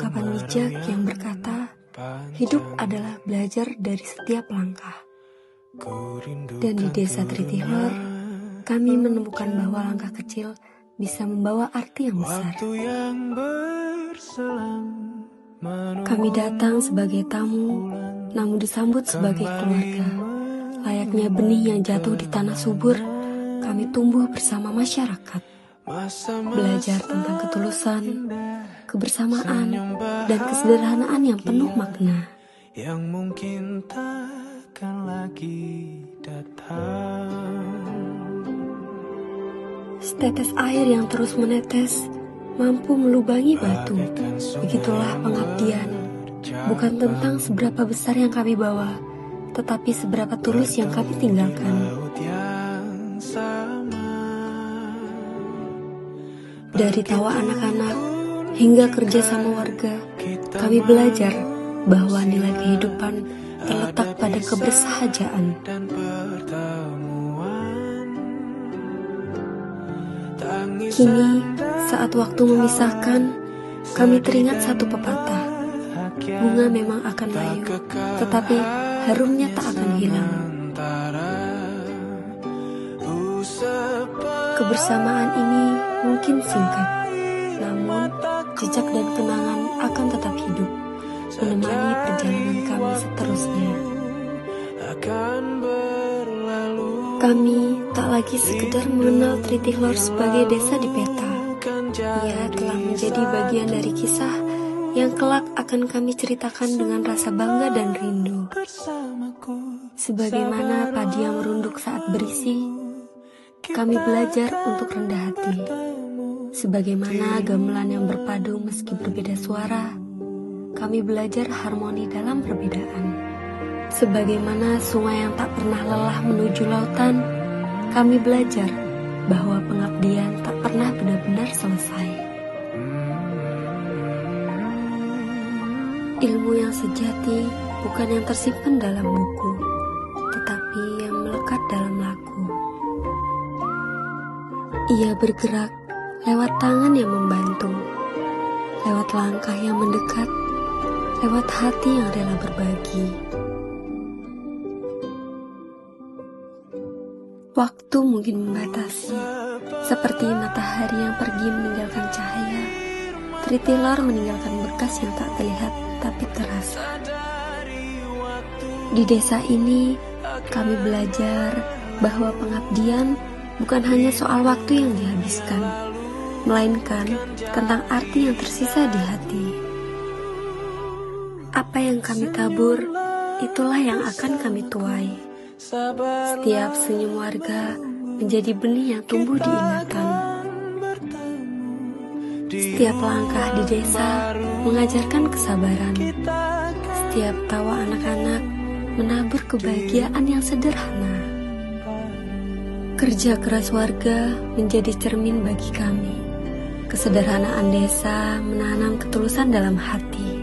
ungkapan bijak yang berkata, hidup adalah belajar dari setiap langkah. Dan di desa Tritihlor, kami menemukan bahwa langkah kecil bisa membawa arti yang besar. Kami datang sebagai tamu, namun disambut sebagai keluarga. Layaknya benih yang jatuh di tanah subur, kami tumbuh bersama masyarakat. Belajar tentang ketulusan, kebersamaan, dan kesederhanaan yang penuh makna. Yang mungkin takkan lagi datang. Setetes air yang terus menetes mampu melubangi batu. Begitulah pengabdian. Bukan tentang seberapa besar yang kami bawa, tetapi seberapa tulus yang kami tinggalkan. Dari tawa anak-anak hingga kerja sama warga, kami belajar bahwa nilai kehidupan terletak pada kebersahajaan. Kini, saat waktu memisahkan, kami teringat satu pepatah. Bunga memang akan layu, tetapi harumnya tak akan hilang. Kebersamaan ini mungkin singkat, namun jejak dan kenangan akan tetap hidup, menemani perjalanan kami seterusnya. Kami tak lagi sekedar mengenal Tritihlor sebagai desa di peta. Ia telah menjadi bagian dari kisah yang kelak akan kami ceritakan dengan rasa bangga dan rindu. Sebagaimana padi yang merunduk saat berisi, kami belajar untuk rendah hati. Sebagaimana gamelan yang berpadu meski berbeda suara, kami belajar harmoni dalam perbedaan. Sebagaimana sungai yang tak pernah lelah menuju lautan, kami belajar bahwa pengabdian tak pernah benar-benar selesai. Ilmu yang sejati bukan yang tersimpan dalam buku, tetapi yang melekat dalam laku. Ia bergerak lewat tangan yang membantu, lewat langkah yang mendekat, lewat hati yang rela berbagi. Waktu mungkin membatasi, seperti matahari yang pergi meninggalkan cahaya. Tritihlor meninggalkan bekas yang tak terlihat tapi terasa. Di desa ini, kami belajar bahwa pengabdian bukan hanya soal waktu yang dihabiskan, melainkan tentang arti yang tersisa di hati. Apa yang kami tabur, itulah yang akan kami tuai. Setiap senyum warga menjadi benih yang tumbuh di ingatan. Setiap langkah di desa mengajarkan kesabaran. Setiap tawa anak-anak menabur kebahagiaan yang sederhana. Kerja keras warga menjadi cermin bagi kami. Kesederhanaan desa menanam ketulusan dalam hati.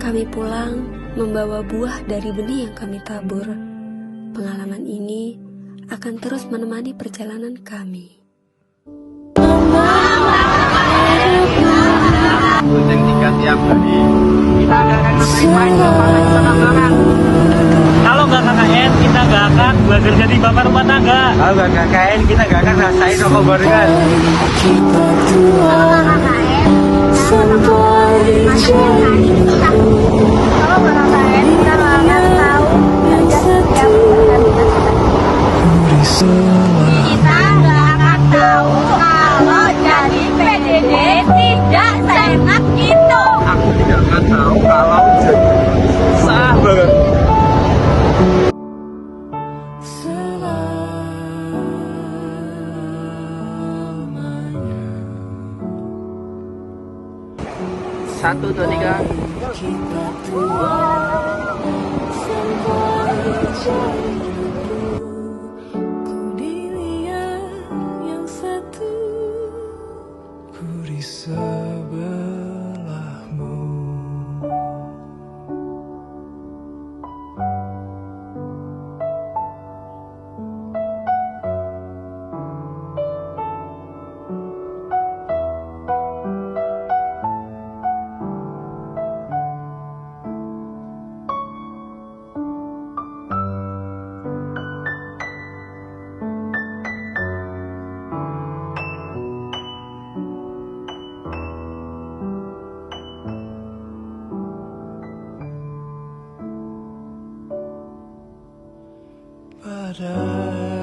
Kami pulang membawa buah dari benih yang kami tabur. Pengalaman ini akan terus menemani perjalanan kami. Kucing 3 tiap hari. Kita gak akan main sama. Kalau gak KKN, kita gak akan belajar jadi bapak rumah tangga. Kalau gak KKN, kita gak akan rasain rokok barengan. Kalau gak KKN, kita gak akan tahu setiap kita gak akan tahu kalau jadi PDD tidak seenak itu. Aku tidak akan tahu kalau jadi sah banget. Satu, dua, tiga. sadar